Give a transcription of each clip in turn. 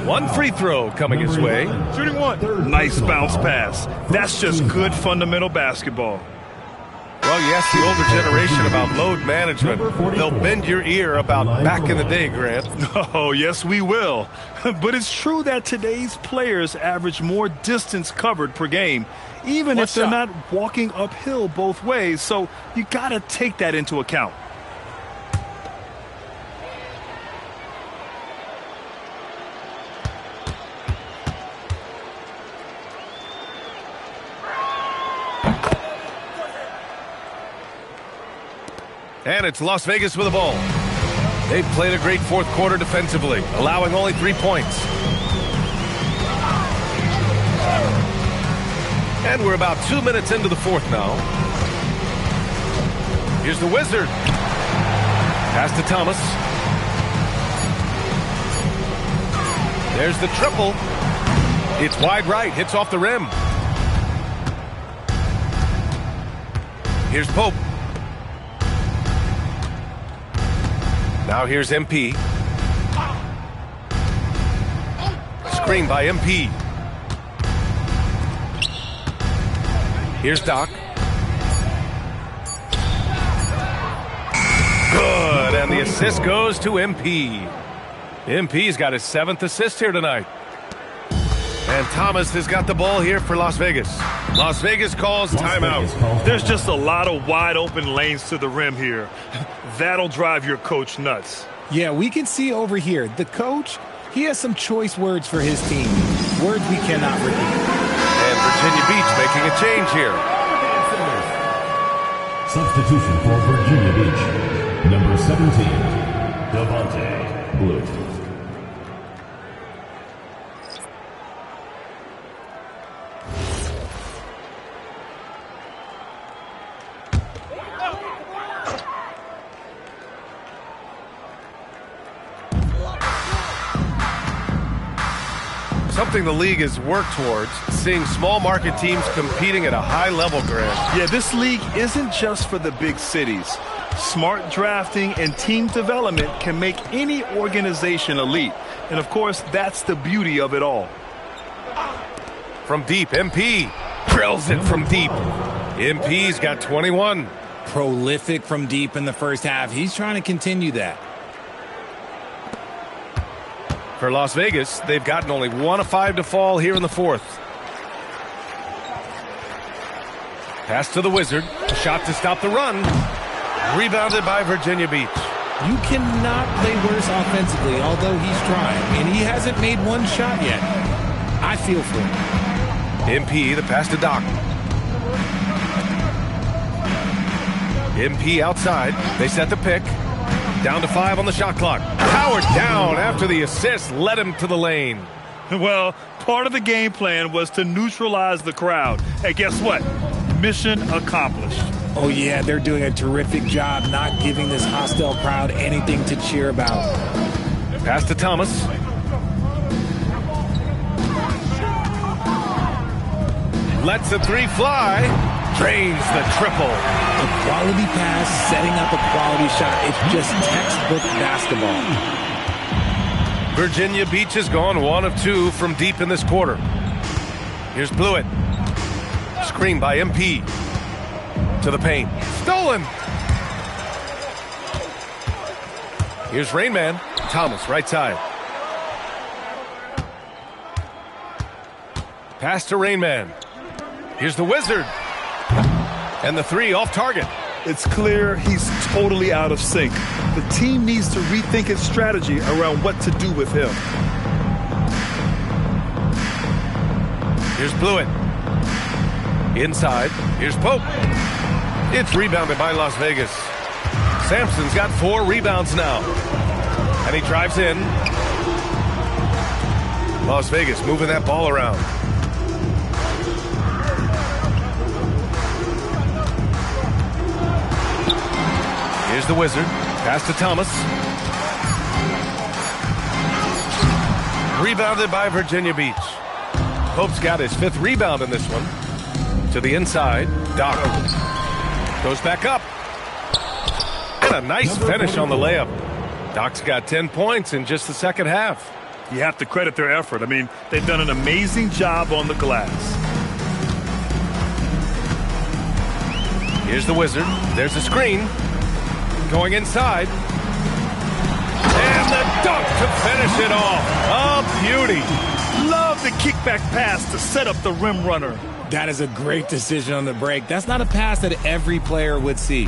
One free throw coming his way. Shooting one. Nice bounce pass. That's just good fundamental basketball. Well, you ask the older generation about load management. They'll bend your ear about back in the day, Grant. Oh, yes, we will. But it's true that today's players average more distance covered per game, even if they're not walking uphill both ways. So you got to take that into account. And it's Las Vegas with the ball. They've played a great fourth quarter defensively, allowing only 3 points. And we're about 2 minutes into the fourth now. Here's the Wizard. Pass to Thomas. There's the triple. It's wide right, hits off the rim. Here's Pope. Now here's MP. Screen by MP. Here's Doc. Good, and the assist goes to MP. MP's got his 7th assist here tonight. And Thomas has got the ball here for Las Vegas. Las Vegas calls timeout. There's just a lot of wide open lanes to the rim here. That'll drive your coach nuts. Yeah, we can see over here, the coach, he has some choice words for his team. Words we cannot repeat. And Virginia Beach making a change here. Substitution for Virginia Beach. Number 17, Devontae Blue. Something the league has worked towards, seeing small market teams competing at a high level, Grant. Yeah, this league isn't just for the big cities. Smart drafting and team development can make any organization elite. And of course, that's the beauty of it all. From deep, MP drills it from deep. MP's got 21. Prolific from deep in the first half. He's trying to continue that. For Las Vegas, they've gotten only 1 of 5 to fall here in the fourth. Pass to the Wizard. Shot to stop the run. Rebounded by Virginia Beach. You cannot play worse offensively, although he's trying. And he hasn't made one shot yet. I feel for him. MP, the pass to Doc. MP outside. They set the pick. Down to 5 on the shot clock. Powered down after the assist led him to the lane. Well, part of the game plan was to neutralize the crowd. Hey, guess what? Mission accomplished. Oh, yeah, they're doing a terrific job not giving this hostile crowd anything to cheer about. Pass to Thomas. Lets the 3 fly. Drains the triple. A quality pass, setting up a quality shot. It's just textbook basketball. Virginia Beach has gone 1 of 2 from deep in this quarter. Here's Blewett. Screen by MP. To the paint. Stolen. Here's Rainman. Thomas, right side. Pass to Rainman. Here's the Wizard. And the 3 off target. It's clear he's totally out of sync. The team needs to rethink its strategy around what to do with him. Here's Blewett. Inside. Here's Pope. It's rebounded by Las Vegas. Sampson's got 4 rebounds now. And he drives in. Las Vegas moving that ball around. Here's the Wizard. Pass to Thomas. Rebounded by Virginia Beach. Pope's got his 5th rebound in this one. To the inside. Doc goes back up. And a nice finish on the layup. Doc's got 10 points in just the second half. You have to credit their effort. I mean, they've done an amazing job on the glass. Here's the Wizard. There's a screen. Going inside. And the dunk to finish it off. A beauty. Love the kickback pass to set up the rim runner. That is a great decision on the break. That's not a pass that every player would see.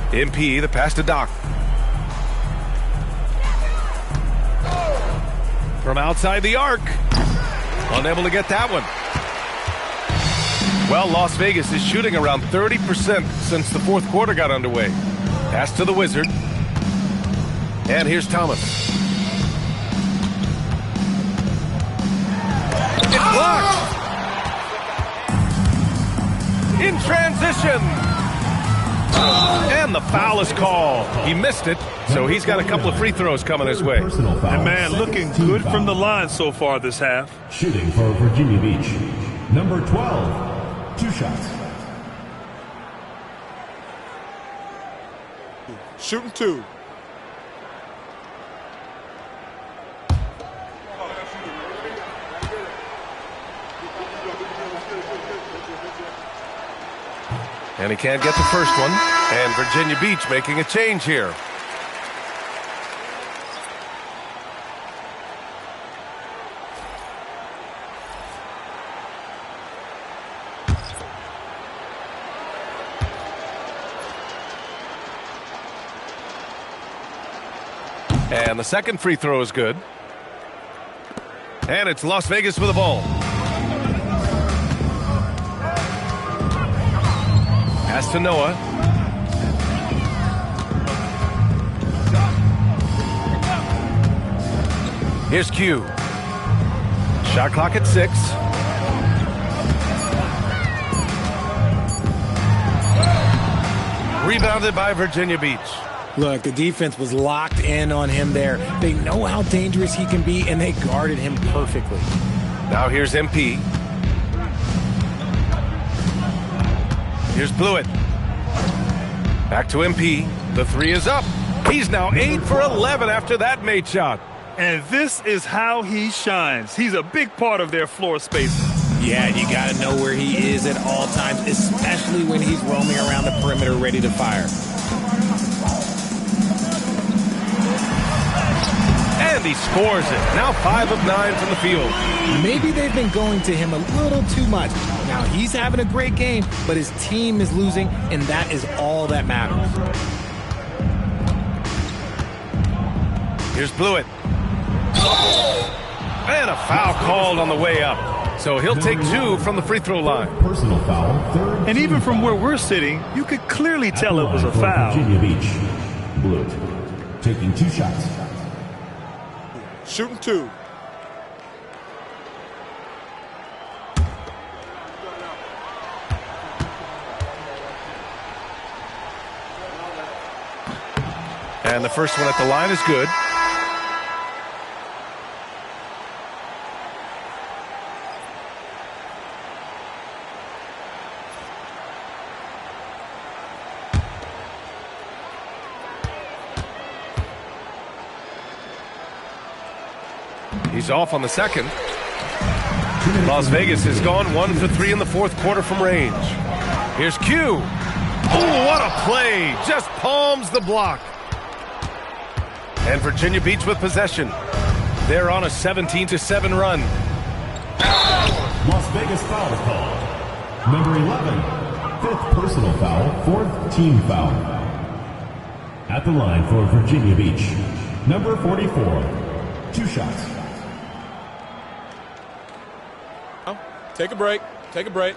MP, the pass to Doc. From outside the arc. Unable to get that one. Well, Las Vegas is shooting around 30% since the fourth quarter got underway. Pass to the Wizard. And here's Thomas. It's blocked. In transition. And the foul is called. He missed it, so he's got a couple of free throws coming his way. And man, looking good from the line so far this half. Shooting for Virginia Beach. Number 12, 2 shots. Shooting 2. And he can't get the first one. And Virginia Beach making a change here. And the second free throw is good. And it's Las Vegas with the ball. Pass to Noah. Here's Q. Shot clock at 6. Rebounded by Virginia Beach. Look, the defense was locked in on him there. They know how dangerous he can be, and they guarded him perfectly. Now here's MP. Here's Blewett. Back to MP. The 3 is up. He's now 8 for 11 after that made shot. And this is how he shines. He's a big part of their floor spacing. Yeah, you got to know where he is at all times, especially when he's roaming around the perimeter ready to fire. And he scores it. Now 5 of 9 from the field. Maybe they've been going to him a little too much. Now he's having a great game, but his team is losing, and that is all that matters. Here's Blewett. And a foul called on the way up. So he'll take 2 from the free throw line. Personal foul, third. And even from where we're sitting, you could clearly tell it was a foul. Virginia Beach. Blewett taking 2 shots. Shooting 2. And the first one at the line is good. He's off on the second. Las Vegas has gone 1 for 3 in the fourth quarter from range. Here's Q. Oh, what a play. Just palms the block. And Virginia Beach with possession. They're on a 17-7 run. Las Vegas foul call. Number 11, 5th personal foul, 4th team foul. At the line for Virginia Beach, number 44, 2 shots. Take a break. Take a break.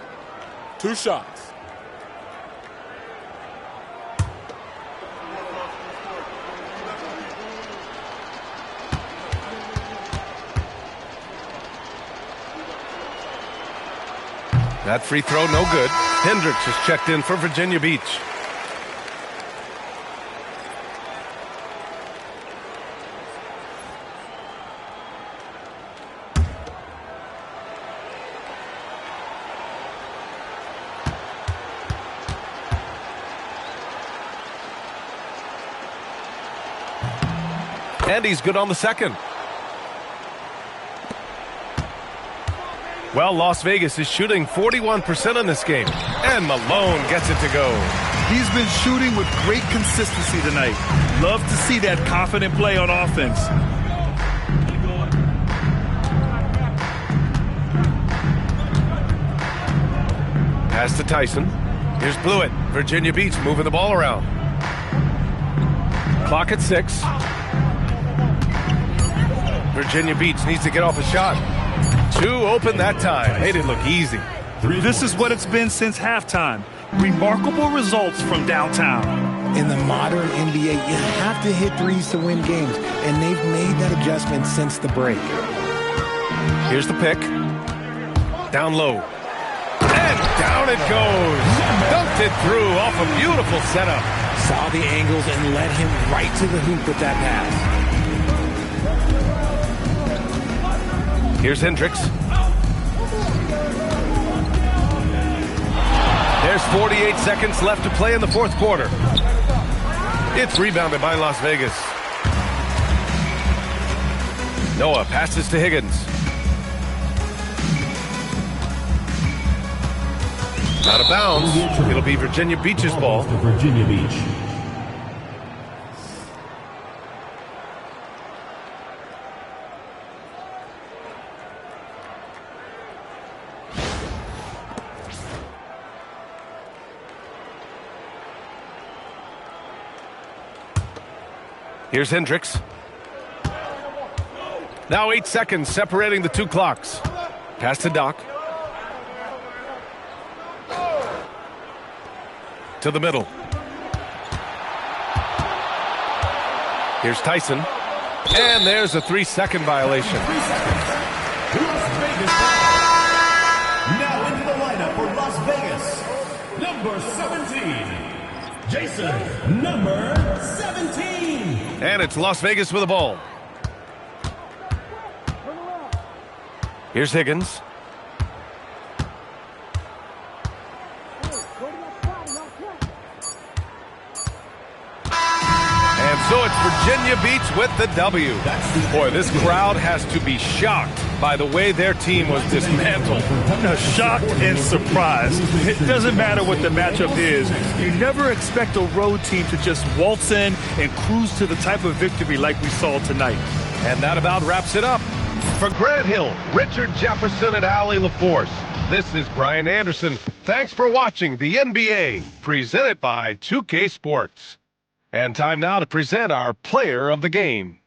2 shots. That free throw, no good. Hendricks has checked in for Virginia Beach. And he's good on the second. Well, Las Vegas is shooting 41% in this game. And Malone gets it to go. He's been shooting with great consistency tonight. Love to see that confident play on offense. Pass to Tyson. Here's Blewett. Virginia Beach moving the ball around. Clock at 6. Virginia Beach needs to get off a shot. 2 open that time. Made it look easy. This is what it's been since halftime. Remarkable results from downtown. In the modern NBA, you have to hit threes to win games, and they've made that adjustment since the break. Here's the pick. Down low. And down it goes. Dunked it through off a beautiful setup. Saw the angles and led him right to the hoop with that pass. Here's Hendricks. There's 48 seconds left to play in the fourth quarter. It's rebounded by Las Vegas. Noah passes to Higgins. Out of bounds. It'll be Virginia Beach's ball. Virginia Beach. Here's Hendricks. Now 8 seconds separating the two clocks. Pass to Doc. To the middle. Here's Tyson. And there's a 3-second violation. Now into the lineup for Las Vegas. Number 17. Jason, number 17. And it's Las Vegas with the ball. Here's Higgins. And so it's Virginia Beach with the W. Boy, this crowd has to be shocked by the way their team was dismantled. Shocked and surprised. It doesn't matter what the matchup is. You never expect a road team to just waltz in and cruise to the type of victory like we saw tonight. And that about wraps it up. For Grant Hill, Richard Jefferson, and Allie LaForce, this is Brian Anderson. Thanks for watching the NBA, presented by 2K Sports. And time now to present our player of the game.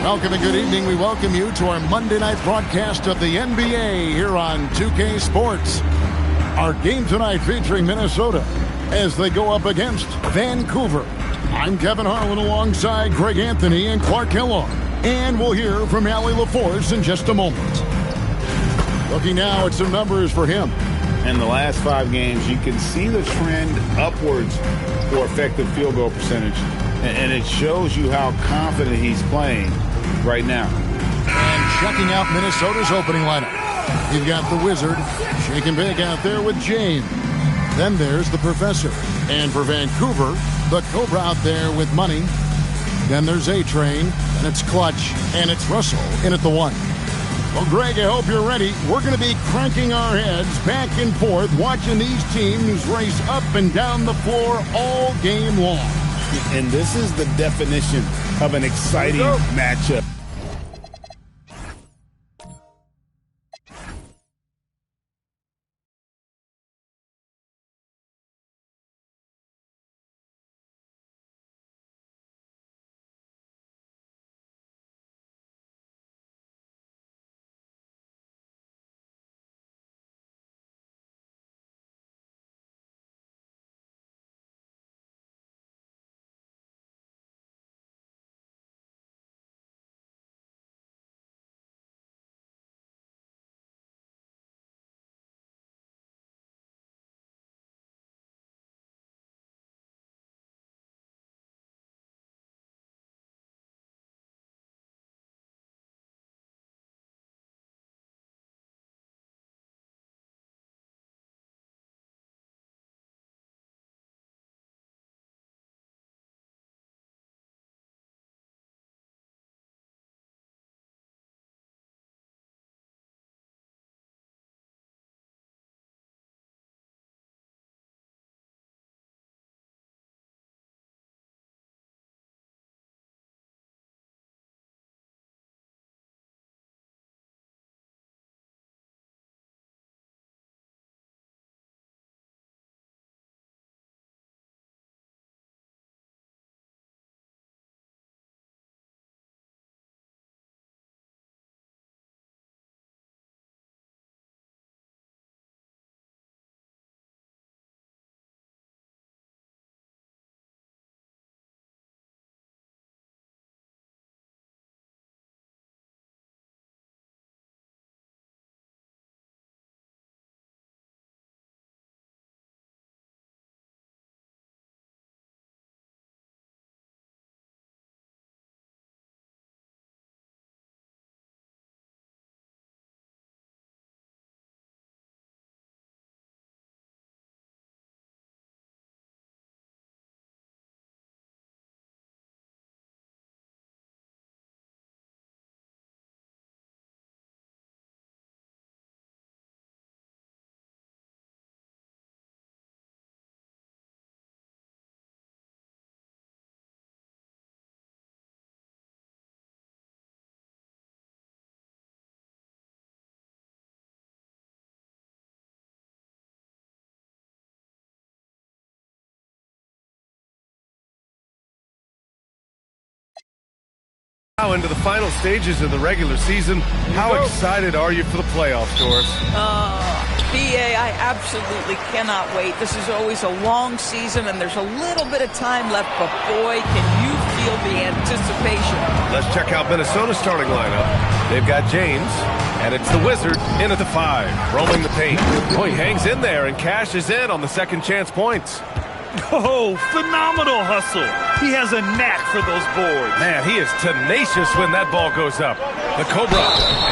Welcome and good evening. We welcome you to our Monday night broadcast of the NBA here on 2K Sports. Our game tonight featuring Minnesota as they go up against Vancouver. I'm Kevin Harlan alongside Greg Anthony and Clark Kellogg. And we'll hear from Allie LaForce in just a moment. Looking now at some numbers for him. In the last 5 games, you can see the trend upwards for effective field goal percentage. And it shows you how confident he's playing right now. And checking out Minnesota's opening lineup. You've got the Wizard, Shake and Bake out there with James. Then there's the Professor. And for Vancouver, the Cobra out there with Money. Then there's A-Train, and it's Clutch, and it's Russell in at the 1. Well, Greg, I hope you're ready. We're going to be cranking our heads back and forth, watching these teams race up and down the floor all game long. And this is the definition of an exciting matchup. Now into the final stages of the regular season. How excited are you for the playoffs, Doris? BA, I absolutely cannot wait. This is always a long season, and there's a little bit of time left, but boy, can you feel the anticipation. Let's check out Minnesota's starting lineup. They've got James, and it's the Wizard in at the 5, roaming the paint. Oh, he hangs in there and cashes in on the second chance points. Oh, phenomenal hustle. He has a knack for those boards. Man, he is tenacious when that ball goes up. The Cobra,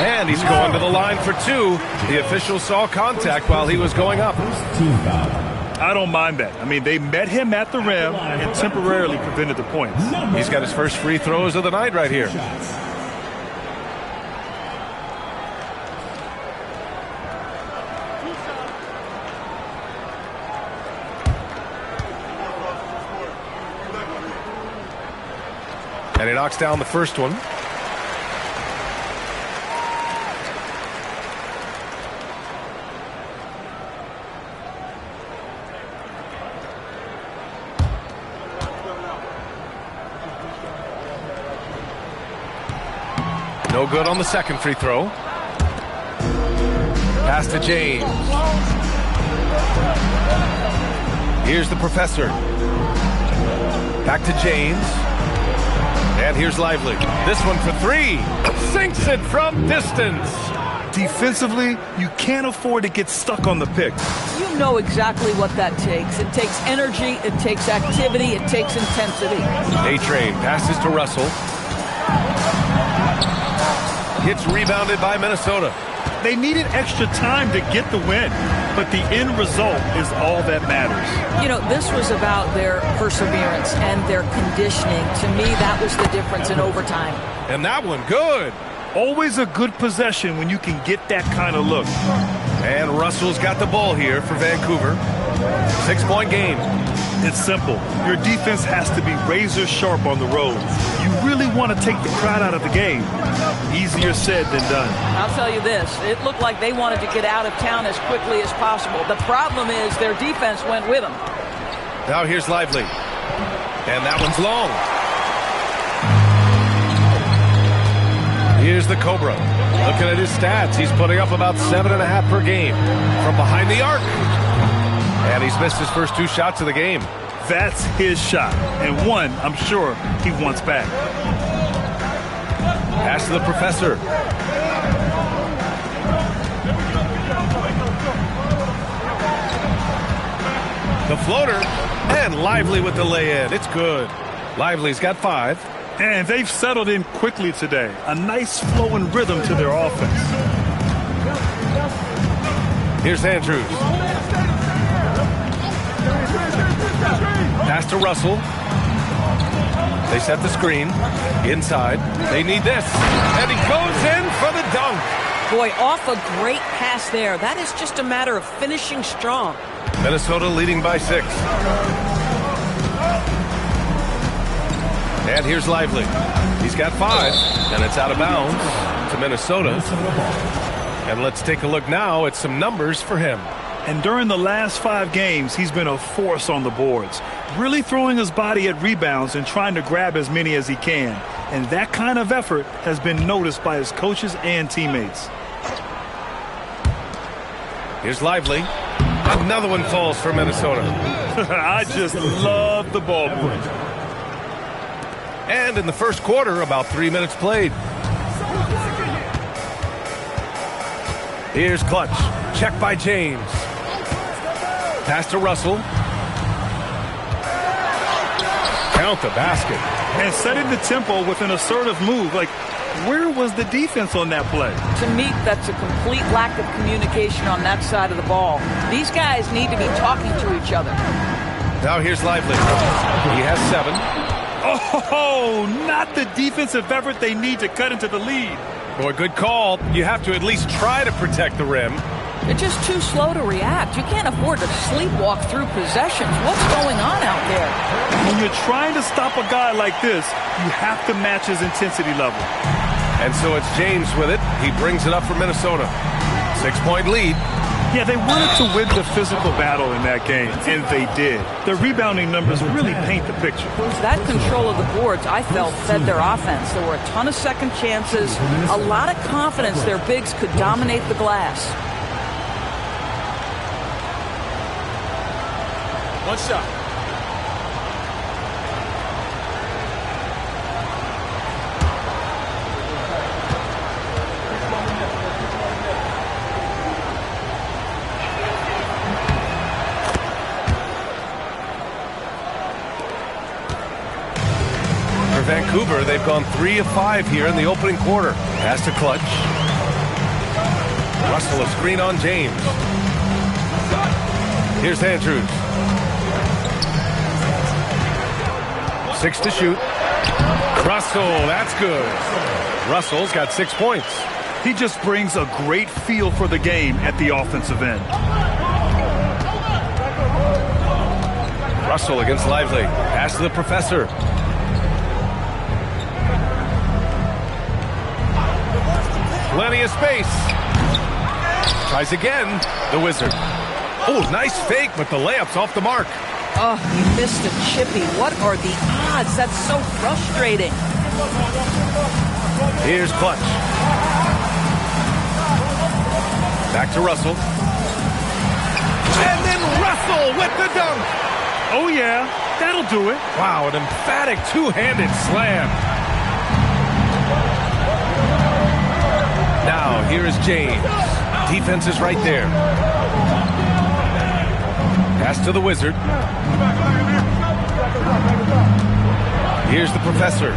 and he's going to the line for 2. The official saw contact while he was going up. Team foul. I don't mind that. I mean, they met him at the rim and temporarily prevented the points. He's got his first free throws of the night right here. And he knocks down the first one. No good on the second free throw. Pass to James. Here's the professor. Back to James. And here's Lively. This one for three. Sinks it from distance. Defensively, you can't afford to get stuck on the pick. You know exactly what that takes. It takes energy, it takes activity, it takes intensity. A-Train passes to Russell. Gets rebounded by Minnesota. They needed extra time to get the win, but the end result is all that matters. You know, this was about their perseverance and their conditioning. To me, that was the difference in overtime. And that one, good. Always a good possession when you can get that kind of look. And Russell's got the ball here for Vancouver. 6-point game. It's simple. Your defense has to be razor sharp on the road. You really want to take the crowd out of the game. Easier said than done. I'll tell you this. It looked like they wanted to get out of town as quickly as possible. The problem is their defense went with them. Now here's Lively. And that one's long. Here's the Cobra. Looking at his stats, he's putting up about 7.5 per game from behind the arc. And he's missed his first 2 shots of the game. That's his shot, and one I'm sure he wants back. Pass to the professor. The floater, and Lively with the lay-in. It's good. Lively's got 5. And they've settled in quickly today. A nice flow and rhythm to their offense. Here's Andrews. Pass to Russell. They set the screen. Inside. They need this. And he goes in for the dunk. Boy, off a great pass there. That is just a matter of finishing strong. Minnesota leading by 6. And here's Lively. He's got 5, and it's out of bounds to Minnesota. And let's take a look now at some numbers for him. And during the last 5 games, he's been a force on the boards, really throwing his body at rebounds and trying to grab as many as he can. And that kind of effort has been noticed by his coaches and teammates. Here's Lively. Another one falls for Minnesota. I just love the ball movement. And in the first quarter, about 3 minutes played. Here's Clutch. Check by James. Pass to Russell. Count the basket. And setting the tempo with an assertive move. Like, where was the defense on that play? To me, that's a complete lack of communication on that side of the ball. These guys need to be talking to each other. Now here's Lively. He has 7. Oh, not the defensive effort they need to cut into the lead. Boy, good call. You have to at least try to protect the rim. They're just too slow to react. You can't afford to sleepwalk through possessions. What's going on out there? When you're trying to stop a guy like this, you have to match his intensity level. And so it's James with it. He brings it up for Minnesota. 6-point lead. Yeah, they wanted to win the physical battle in that game, and they did. Their rebounding numbers really paint the picture. That control of the boards, I felt, fed their offense. There were a ton of second chances, a lot of confidence their bigs could dominate the glass. One shot. For Vancouver, they've gone 3 of 5 here in the opening quarter. Pass to Clutch. Russell a screen on James. Here's Andrews. 6 to shoot. Russell, that's good. Russell's got 6 points. He just brings a great feel for the game at the offensive end. Russell against Lively. Pass to the professor. Plenty of space. Tries again. The Wizard. Oh, nice fake, but the layup's off the mark. Oh, he missed a chippy. What are the odds? That's so frustrating. Here's Clutch. Back to Russell. And then Russell with the dunk. Oh, yeah. That'll do it. Wow, an emphatic two-handed slam. Now, here is James. Defense is right there. Pass to the Wizard. Here's the Professor.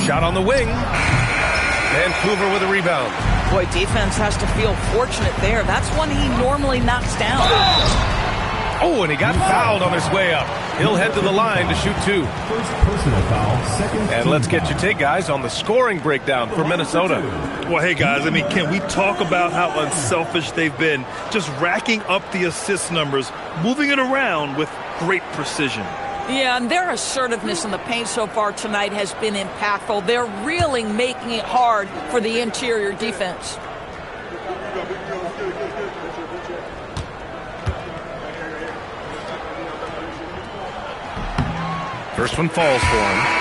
Shot on the wing. Vancouver with a rebound. Boy, defense has to feel fortunate there. That's one he normally knocks down. Oh, and he got fouled on his way up. He'll head to the line to shoot 2. First personal foul, second. And let's get your take, guys, on the scoring breakdown for Minnesota. Well, hey, guys, I mean, can we talk about how unselfish they've been? Just racking up the assist numbers, moving it around with great precision. Yeah, and their assertiveness in the paint so far tonight has been impactful. They're really making it hard for the interior defense. First one falls for him.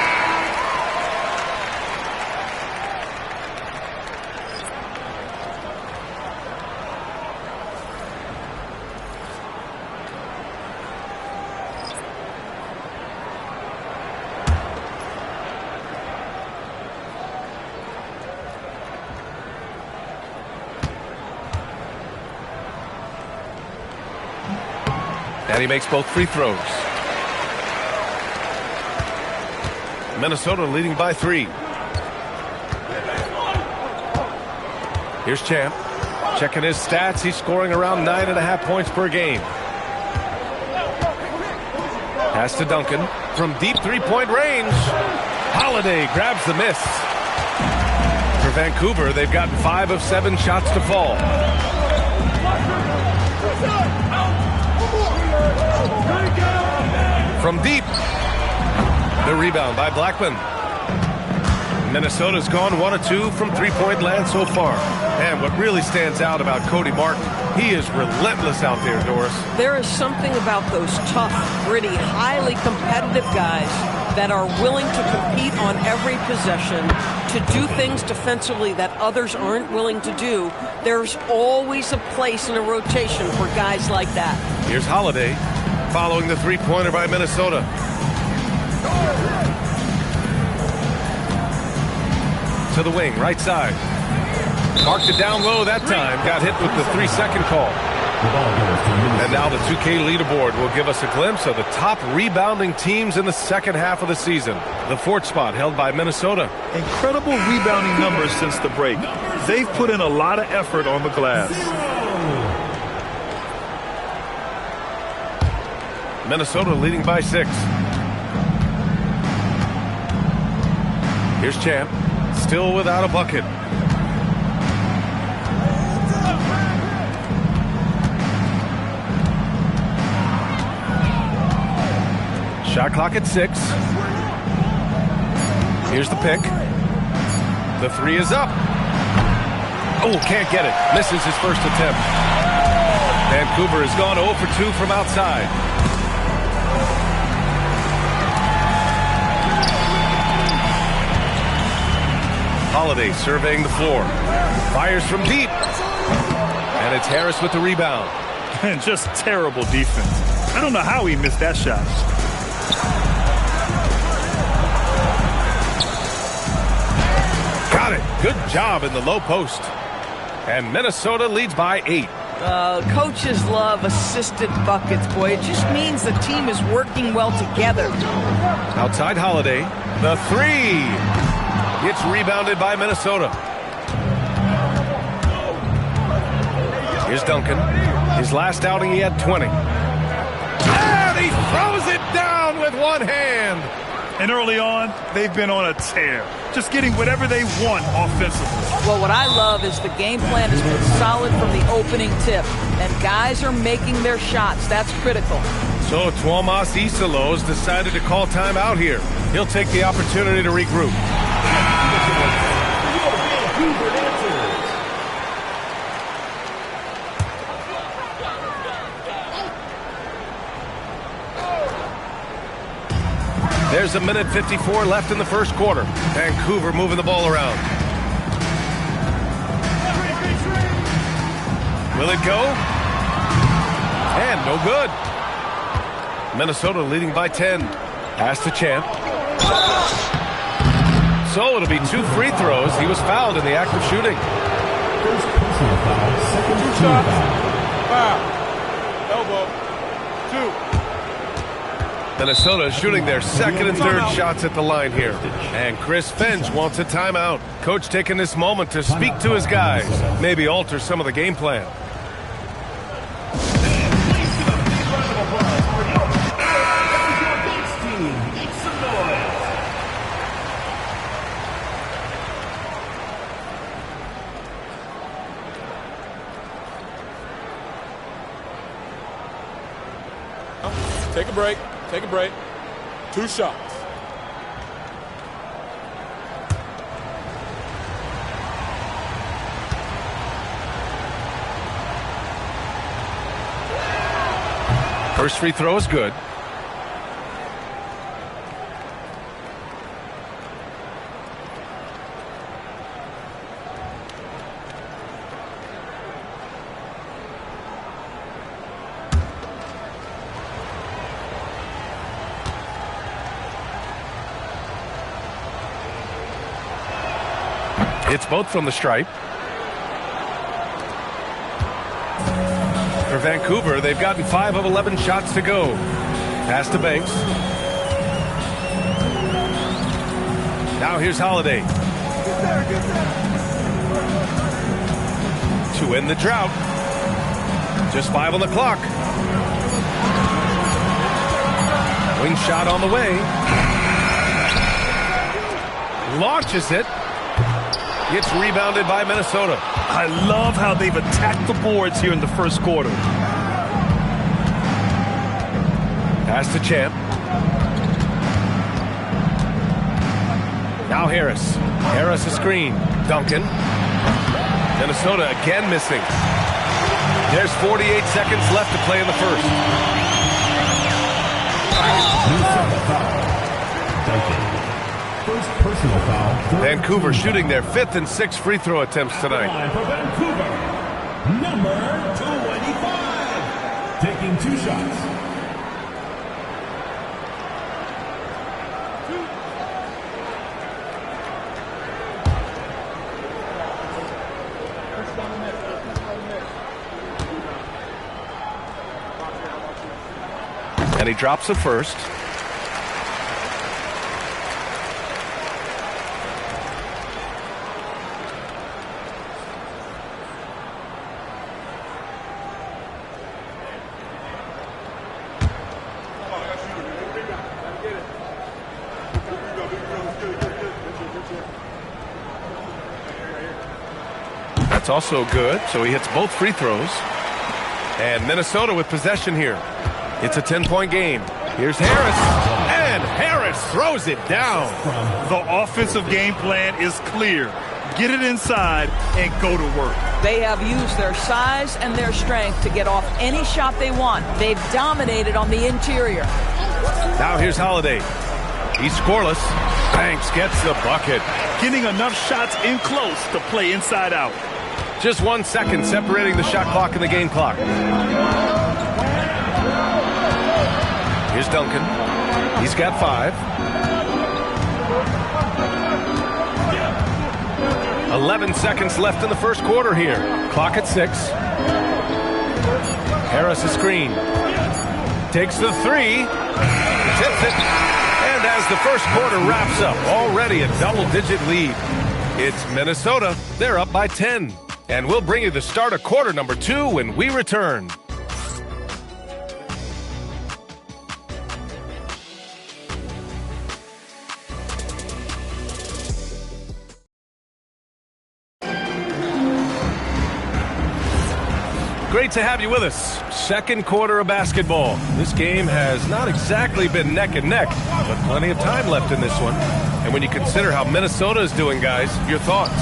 And he makes both free throws. Minnesota leading by 3. Here's Champ. Checking his stats. He's scoring around 9.5 points per game. Pass to Duncan from deep three-point range. Holiday grabs the miss. For Vancouver, they've gotten 5 of 7 shots to fall. From deep. The rebound by Blackman. Minnesota's gone 1 of 2 from three-point land so far. And what really stands out about Cody Martin, he is relentless out there, Doris. There is something about those tough, gritty, highly competitive guys that are willing to compete on every possession, to do things defensively that others aren't willing to do. There's always a place in a rotation for guys like that. Here's Holiday following the three-pointer by Minnesota. To the wing, right side. Marked it down low that time. Got hit with the 3-second call. And now the 2K leaderboard will give us a glimpse of the top rebounding teams in the second half of the season. The 4th spot held by Minnesota. Incredible rebounding numbers since the break. They've put in a lot of effort on the glass. Minnesota leading by 6. Here's Champ. Still without a bucket. Shot clock at 6. Here's the pick. The 3 is up. Oh, can't get it. Misses his first attempt. Vancouver has gone 0 for 2 from outside. Holiday surveying the floor. Fires from deep. And it's Harris with the rebound. And just terrible defense. I don't know how he missed that shot. Got it. Good job in the low post. And Minnesota leads by 8. Coaches love assisted buckets, boy. It just means the team is working well together. Outside Holiday. The 3. It's rebounded by Minnesota. Here's Duncan. His last outing, he had 20. And he throws it down with one hand. And early on, they've been on a tear. Just getting whatever they want offensively. Well, what I love is the game plan has been solid from the opening tip. And guys are making their shots. That's critical. So Tuomas Isalos decided to call timeout here. He'll take the opportunity to regroup. There's a minute 54 left in the first quarter. Vancouver moving the ball around. Will it go? And no good. Minnesota leading by 10. Pass to Champ. So it'll be 2 free throws. He was fouled in the act of shooting. First personal foul, second team foul. Foul. Elbow. 2. Minnesota shooting their second and third shots at the line here. And Chris Finch wants a timeout. Coach taking this moment to speak to his guys. Maybe alter some of the game plan. Take a break. Take a break. 2 shots. First free throw is good. It's both from the stripe. For Vancouver, they've gotten 5 of 11 shots to go. Pass to Banks. Now here's Holiday. To end the drought. Just 5 on the clock. Wing shot on the way. Launches it. Gets rebounded by Minnesota. I love how they've attacked the boards here in the first quarter. Pass to Champ. Now Harris. Harris a screen. Duncan. Minnesota again missing. There's 48 seconds left to play in the first. Duncan. First personal foul. Vancouver shooting their 5th and 6th free throw attempts tonight. For Vancouver, number 25. Taking 2 shots. And he drops the first. That's also good, so he hits both free throws. And Minnesota with possession here. It's a 10-point game. Here's Harris, and Harris throws it down. The offensive game plan is clear. Get it inside and go to work. They have used their size and their strength to get off any shot they want. They've dominated on the interior. Now here's Holiday. He's scoreless. Banks gets the bucket. Getting enough shots in close to play inside out. Just 1 second separating the shot clock and the game clock. Here's Duncan. He's got 5. 11 seconds left in the first quarter here. Clock at 6. Harris a screen. Takes the 3. Tips it. And as the first quarter wraps up, already a double-digit lead. It's Minnesota. They're up by 10. And we'll bring you the start of quarter number 2 when we return. Great to have you with us. Second quarter of basketball. This game has not exactly been neck and neck, but plenty of time left in this one. And when you consider how Minnesota is doing, guys, your thoughts?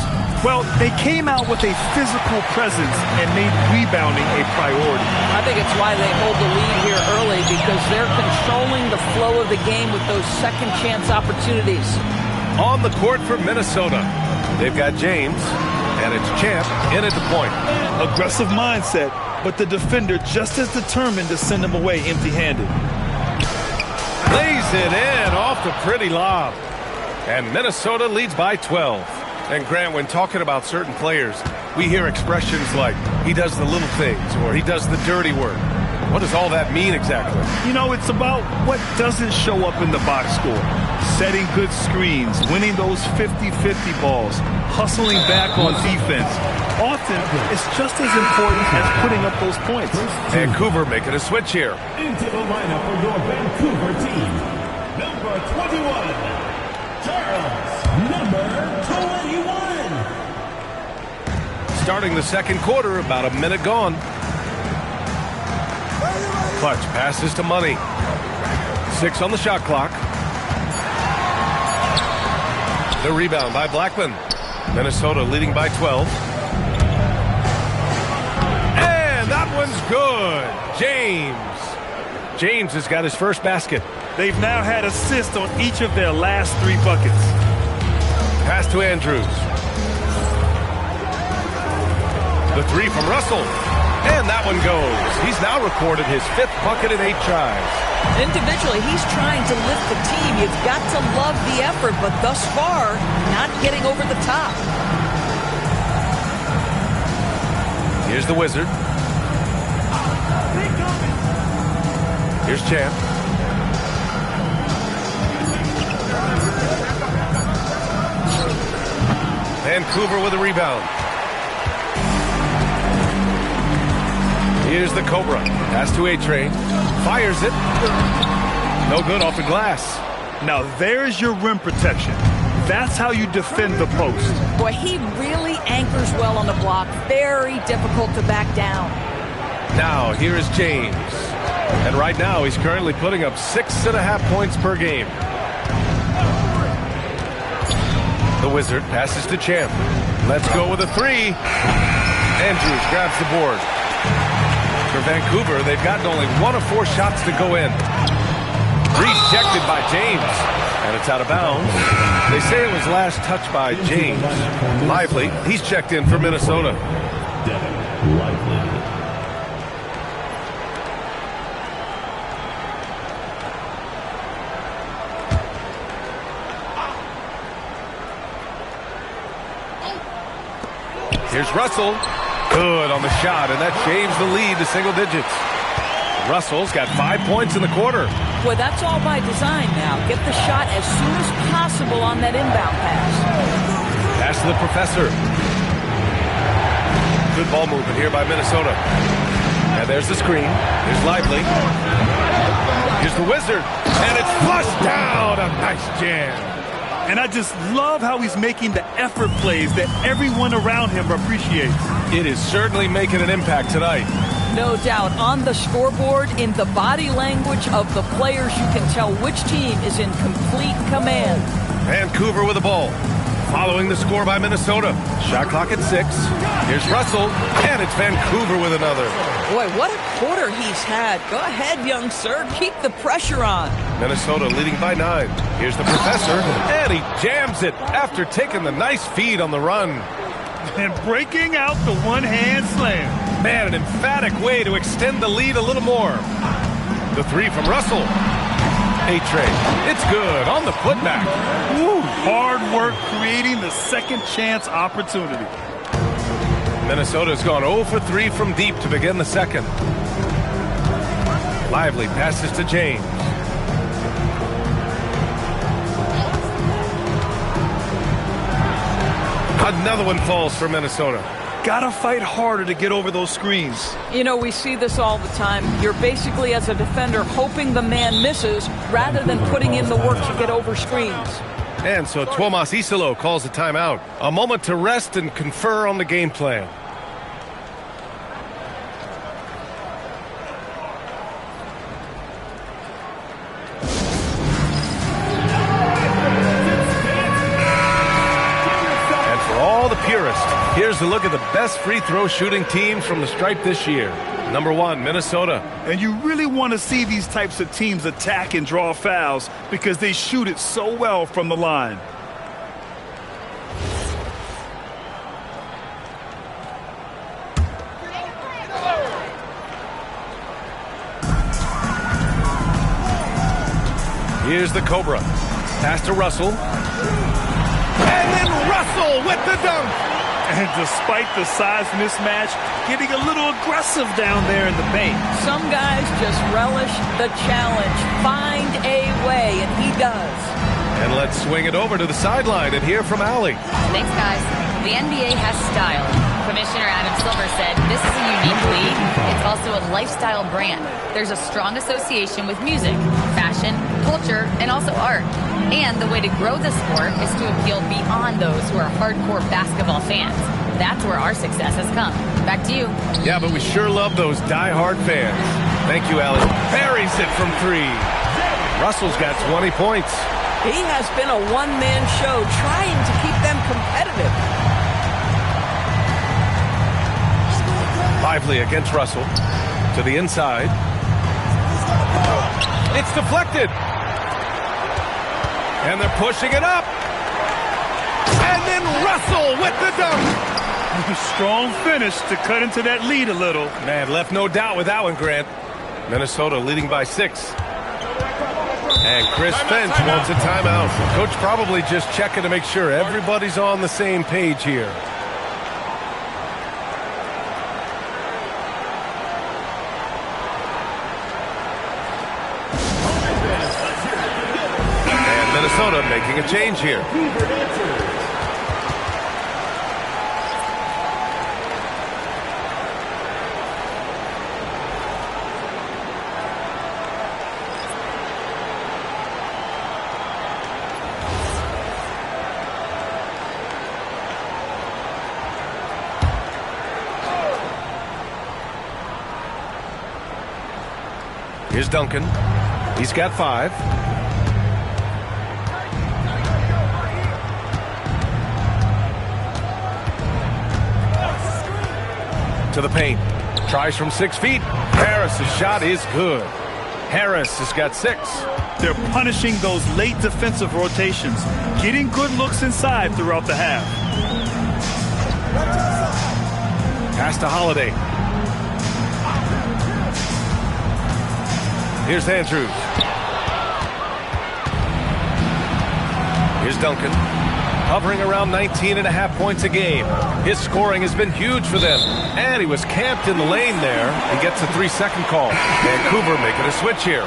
Well, they came out with a physical presence and made rebounding a priority. I think it's why they hold the lead here early, because they're controlling the flow of the game with those second chance opportunities. On the court for Minnesota, they've got James, and it's Champ in at the point. Aggressive mindset, but the defender just as determined to send him away empty-handed. Lays it in off the pretty lob. And Minnesota leads by 12. And Grant, when talking about certain players, we hear expressions like, he does the little things, or he does the dirty work. What does all that mean exactly? You know, it's about what doesn't show up in the box score. Setting good screens, winning those 50-50 balls, hustling back on defense. Often, it's just as important as putting up those points. Vancouver making a switch here. Into the lineup for your Vancouver team. Number 21, Charles. Number 21. Starting the second quarter, about a minute gone. Clutch passes to Money. 6 on the shot clock. The rebound by Blackman. Minnesota leading by 12. And that one's good. James has got his first basket. They've now had assists on each of their last 3 buckets. Pass to Andrews. The 3 from Russell. And that one goes. He's now recorded his 5th bucket in 8 tries. Individually, he's trying to lift the team. You've got to love the effort, but thus far, not getting over the top. Here's the Wizard. Here's Champ. Vancouver with a rebound. Here's the Cobra. Pass to A-Train. Fires it. No good off the glass. Now there's your rim protection. That's how you defend the post. Boy, he really anchors well on the block. Very difficult to back down. Now, here is James. And right now, he's currently putting up 6.5 points per game. The Wizard passes to Champ. Let's go with a 3. Andrews grabs the board. For Vancouver, they've gotten only 1 of 4 shots to go in. Rejected by James. And it's out of bounds. They say it was last touched by James. Lively, he's checked in for Minnesota. Lively. Here's Russell. Good on the shot, and that changed the lead to single digits. Russell's got 5 points in the quarter. Boy, that's all by design now. Get the shot as soon as possible on that inbound pass. Pass to the Professor. Good ball movement here by Minnesota. And there's the screen. Here's Lively. Here's the Wizard. And it's flushed down. A nice jam. And I just love how he's making the effort plays that everyone around him appreciates. It is certainly making an impact tonight. No doubt. On the scoreboard, in the body language of the players, you can tell which team is in complete command. Vancouver with the ball. Following the score by Minnesota. Shot clock at 6. Here's Russell. And it's Vancouver with another. Boy, what a quarter he's had. Go ahead, young sir. Keep the pressure on. Minnesota leading by 9. Here's the Professor. And he jams it after taking the nice feed on the run. And breaking out the one-hand slam. Man, an emphatic way to extend the lead a little more. The 3 from Russell. A-Train. It's good on the putback. Woo, hard work creating the second chance opportunity. Minnesota's gone 0 for 3 from deep to begin the second. Lively passes to James. Another one falls for Minnesota. Gotta fight harder to get over those screens. You know, we see this all the time. You're basically, as a defender, hoping the man misses rather than putting in the work to get over screens. And so Tuomas Isalo calls a timeout. A moment to rest and confer on the game plan. closer look at the best free throw shooting teams from the stripe this year. Number 1, Minnesota. And you really want to see these types of teams attack and draw fouls because they shoot it so well from the line. Here's the Cobra. Pass to Russell. And then Russell with the dunk. And despite the size mismatch, getting a little aggressive down there in the paint. Some guys just relish the challenge. Find a way, and he does. And let's swing it over to the sideline and hear from Allie. Thanks, guys. The NBA has style. Commissioner Adam Silver said this is a unique league. It's also a lifestyle brand. There's a strong association with music, fashion, culture, and also art. And the way to grow the sport is to appeal beyond those who are hardcore basketball fans. That's where our success has come. Back to you. Yeah, but we sure love those die-hard fans. Thank you, Allie. Buries it from 3. Russell's got 20 points. He has been a one-man show trying to keep them competitive. Lively against Russell. To the inside. It's deflected. And they're pushing it up. And then Russell with the dunk. Strong finish to cut into that lead a little. Man, left no doubt with that one, Grant. Minnesota leading by 6. And Chris Finch wants a timeout. Coach probably just checking to make sure everybody's on the same page here. And Minnesota making a change here. Here's Duncan. He's got 5. To the paint. Tries from 6 feet. Harris's shot is good. Harris has got 6. They're punishing those late defensive rotations, getting good looks inside throughout the half. Pass to Holiday. Here's Andrews. Here's Duncan. Hovering around 19.5 points a game. His scoring has been huge for them. And he was camped in the lane there. He gets a 3-second call. Vancouver making a switch here.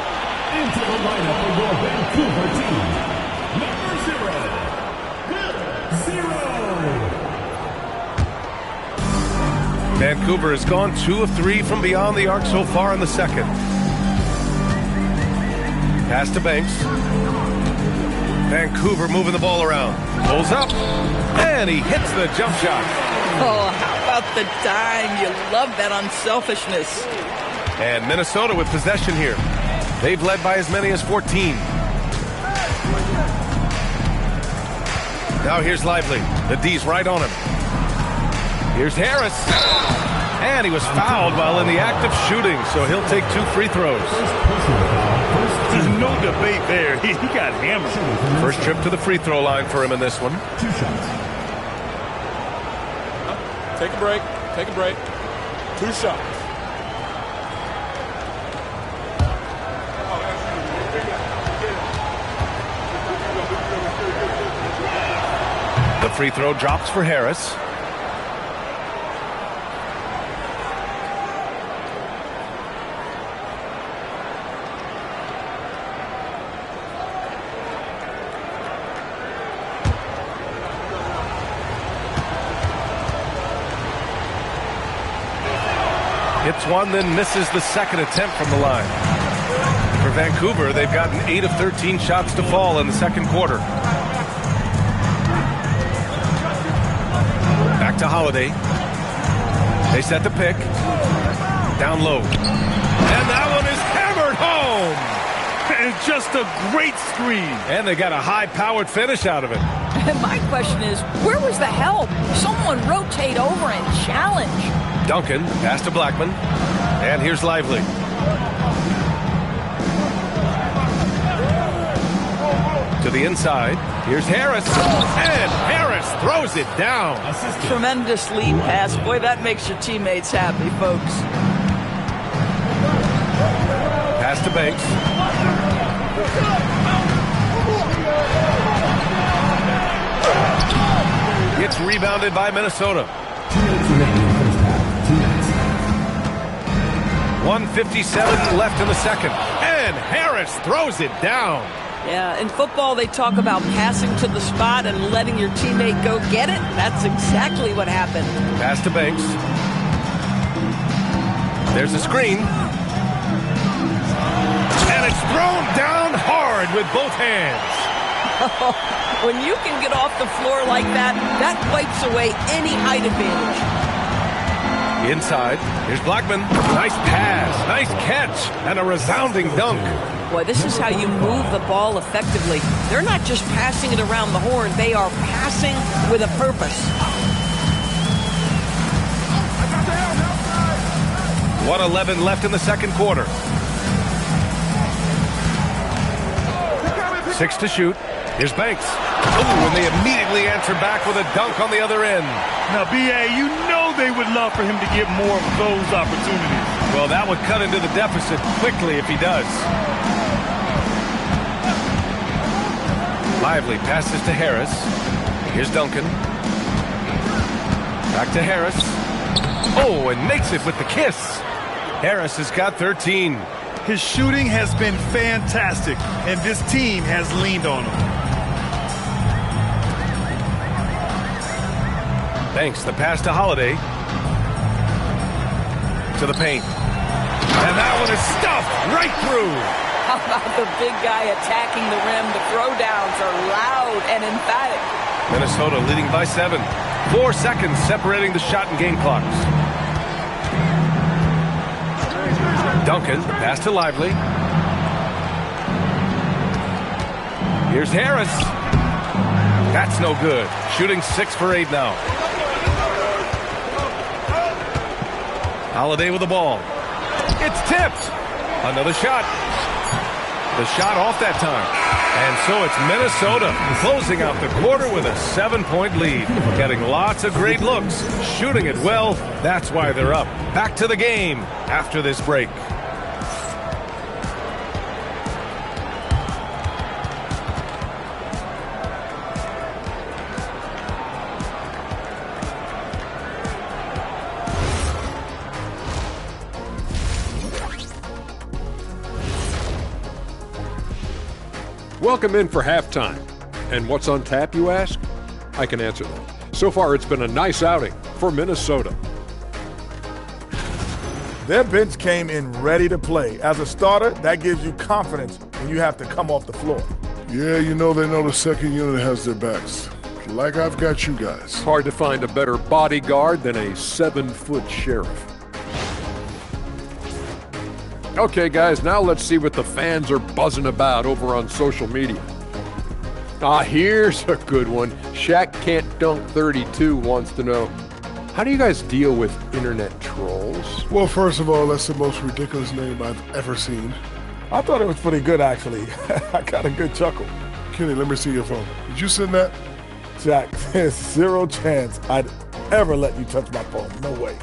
Into the lineup for your Vancouver team. Number 0. Vancouver has gone 2 of 3 from beyond the arc so far in the second. Pass to Banks. Vancouver moving the ball around. Pulls up. And he hits the jump shot. Oh, how about the dime? You love that unselfishness. And Minnesota with possession here. They've led by as many as 14. Now here's Lively. The D's right on him. Here's Harris. And he was fouled while in the act of shooting, so he'll take 2 free throws. There's no debate there. He got hammered. First trip to the free throw line for him in this one. 2 shots. Take a break. Take a break. 2 shots. The free throw drops for Harris. Hits one, then misses the second attempt from the line. For Vancouver, they've gotten 8 of 13 shots to fall in the second quarter. Back to Holiday. They set the pick. Down low. And that one is hammered home. And is just a great screen. And they got a high-powered finish out of it. And my question is, where was the help? Someone rotate over and challenge. Duncan, pass to Blackman. And here's Lively. To the inside. Here's Harris. And Harris throws it down. Tremendous lead pass. Boy, that makes your teammates happy, folks. Pass to Banks. It's rebounded by Minnesota. 2 minutes remaining in the first half. 2 minutes. 1:57 left in the second. And Harris throws it down. Yeah, in football, they talk about passing to the spot and letting your teammate go get it. That's exactly what happened. Pass to Banks. There's a screen. And it's thrown down hard with both hands. When you can get off the floor like that, that wipes away any height advantage. Inside, here's Blackman. Nice pass, nice catch, and a resounding dunk. Boy, this is how you move the ball effectively. They're not just passing it around the horn. They are passing with a purpose. 1:11 left in the second quarter. 6 to shoot. Here's Banks. Oh, and they immediately answer back with a dunk on the other end. Now, B.A., you know they would love for him to get more of those opportunities. Well, that would cut into the deficit quickly if he does. Lively passes to Harris. Here's Duncan. Back to Harris. Oh, and makes it with the kiss. Harris has got 13. His shooting has been fantastic, and this team has leaned on him. Banks, the pass to Holiday. To the paint. And that one is stuffed right through. How about the big guy attacking the rim? The throwdowns are loud and emphatic. Minnesota leading by 7. 4 seconds separating the shot and game clocks. Duncan, pass to Lively. Here's Harris. That's no good. Shooting 6 for 8 now. Holiday with the ball. It's tipped. Another shot. The shot off that time. And so it's Minnesota closing out the quarter with a 7-point lead. Getting lots of great looks. Shooting it well. That's why they're up. Back to the game after this break. Welcome in for halftime. And what's on tap, you ask? I can answer that. So far, it's been a nice outing for Minnesota. Their bench came in ready to play. As a starter, that gives you confidence when you have to come off the floor. Yeah, they know the second unit has their backs. Like I've got you guys. Hard to find a better bodyguard than a 7-foot sheriff. Okay, guys, now let's see what the fans are buzzing about over on social media. Here's a good one. Shaq Can't Dunk 32 wants to know, how do you guys deal with internet trolls? Well, first of all, that's the most ridiculous name I've ever seen. I thought it was pretty good, actually. I got a good chuckle. Kenny, let me see your phone. Did you send that? Jack, there's zero chance I'd ever let you touch my phone. No way.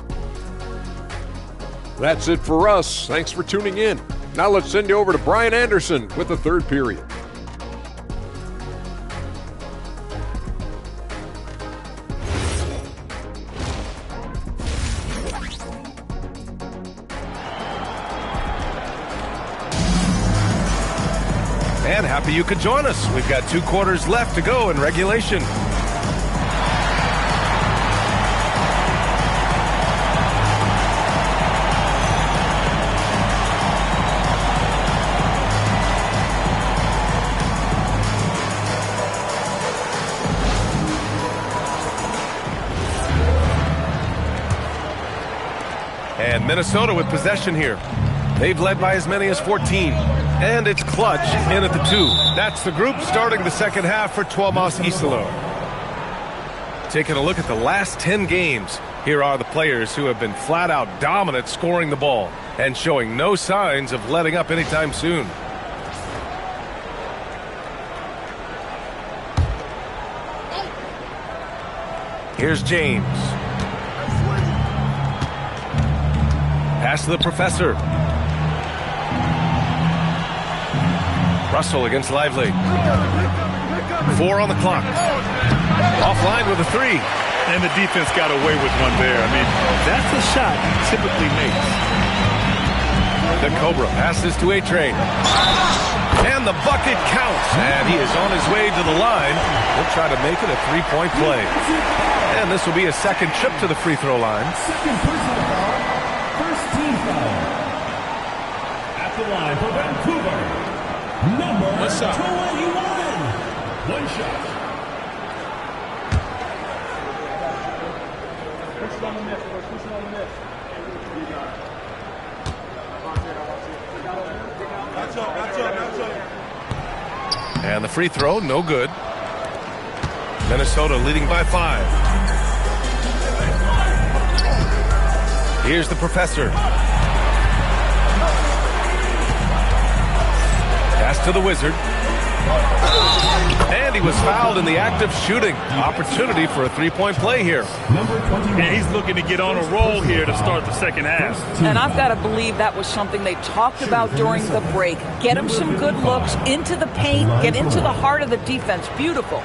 That's it for us. Thanks for tuning in. Now let's send you over to Brian Anderson with the third period. And happy you could join us. We've got 2 quarters left to go in regulation. And Minnesota with possession here. They've led by as many as 14. And it's Clutch in at the 2. That's the group starting the second half for Tuomas Isalo. Taking a look at the last 10 games, here are the players who have been flat out dominant scoring the ball and showing no signs of letting up anytime soon. Here's James. Pass to the Professor. Russell against Lively. 4 on the clock. Offline with a 3. And the defense got away with one there. I mean, that's a shot he typically makes. The Cobra passes to A-Train. And the bucket counts. And he is on his way to the line. He'll try to make it a 3-point play. And this will be a second trip to the free throw line. Second personal foul. First team foul. At the line for Vancouver. Number 21. One shot. And the free throw, no good. Minnesota leading by 5. Here's the Professor. Pass to the Wizard. And he was fouled in the act of shooting. Opportunity for a 3-point play here. And he's looking to get on a roll here to start the second half. And I've got to believe that was something they talked about during the break. Get him some good looks into the paint, get into the heart of the defense. Beautiful.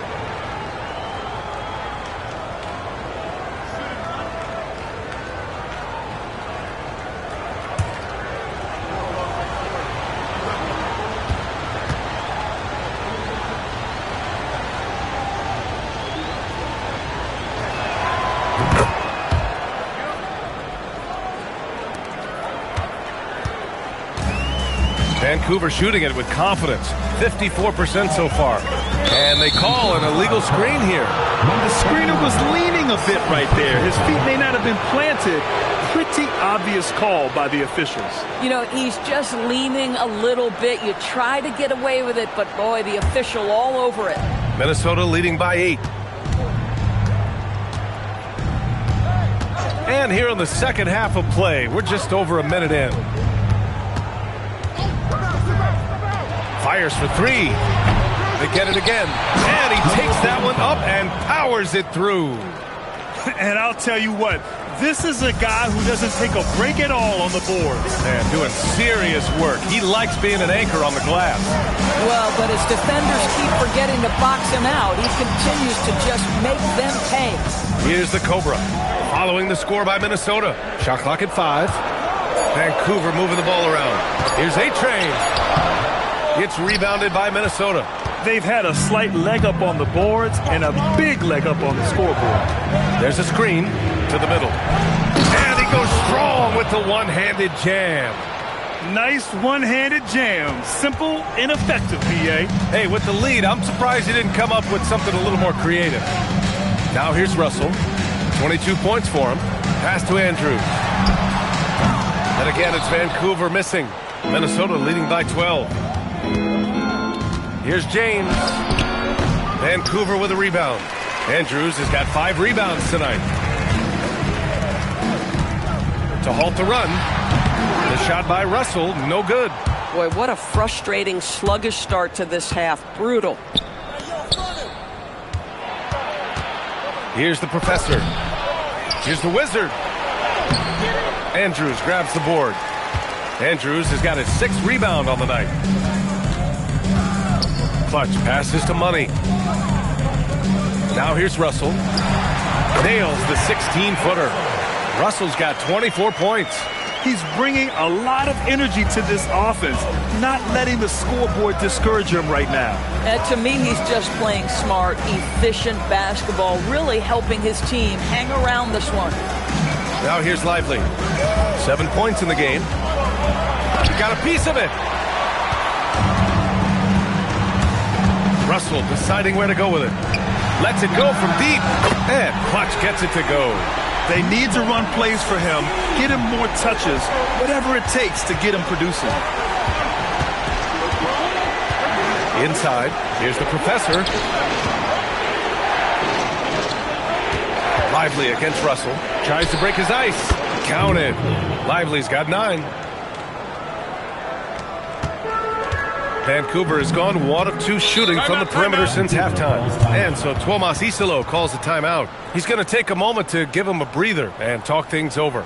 Vancouver shooting it with confidence. 54% so far. And they call an illegal screen here. The screener was leaning a bit right there. His feet may not have been planted. Pretty obvious call by the officials. You know, he's just leaning a little bit. You try to get away with it, but boy, the official all over it. Minnesota leading by 8. And here in the second half of play, we're just over a minute in. Fires for 3. They get it again. And he takes that one up and powers it through. And I'll tell you what, this is a guy who doesn't take a break at all on the boards. And doing serious work. He likes being an anchor on the glass. Well, but as defenders keep forgetting to box him out, he continues to just make them pay. Here's the Cobra, following the score by Minnesota. Shot clock at 5. Vancouver moving the ball around. Here's A-Train. It's rebounded by Minnesota. They've had a slight leg up on the boards and a big leg up on the scoreboard. There's a screen to the middle. And he goes strong with the one-handed jam. Nice one-handed jam. Simple and effective, PA. Hey, with the lead, I'm surprised he didn't come up with something a little more creative. Now here's Russell. 22 points for him. Pass to Andrews. And again, it's Vancouver missing. Minnesota leading by 12. Here's James. Vancouver with a rebound. Andrews has got 5 rebounds tonight. To halt the run. The shot by Russell, no good. Boy, what a frustrating, sluggish start to this half. Brutal. Here's the Professor. Here's the Wizard. Andrews grabs the board. Andrews has got his 6th rebound on the night. Clutch passes to Money. Now here's Russell. Nails the 16-footer. Russell's got 24 points. He's bringing a lot of energy to this offense, not letting the scoreboard discourage him right now. To me, he's just playing smart, efficient basketball, really helping his team hang around this one. Now here's Lively. 7 points in the game. He got a piece of it. Russell deciding where to go with it. Lets it go from deep. And Clutch gets it to go. They need to run plays for him, get him more touches, whatever it takes to get him producing. Inside, here's the professor. Lively against Russell. Tries to break his ice. Counted. Lively's got 9. Vancouver has gone 1 of 2 shooting from the perimeter since halftime. And so Tuomas Isalo calls a timeout. He's going to take a moment to give him a breather and talk things over.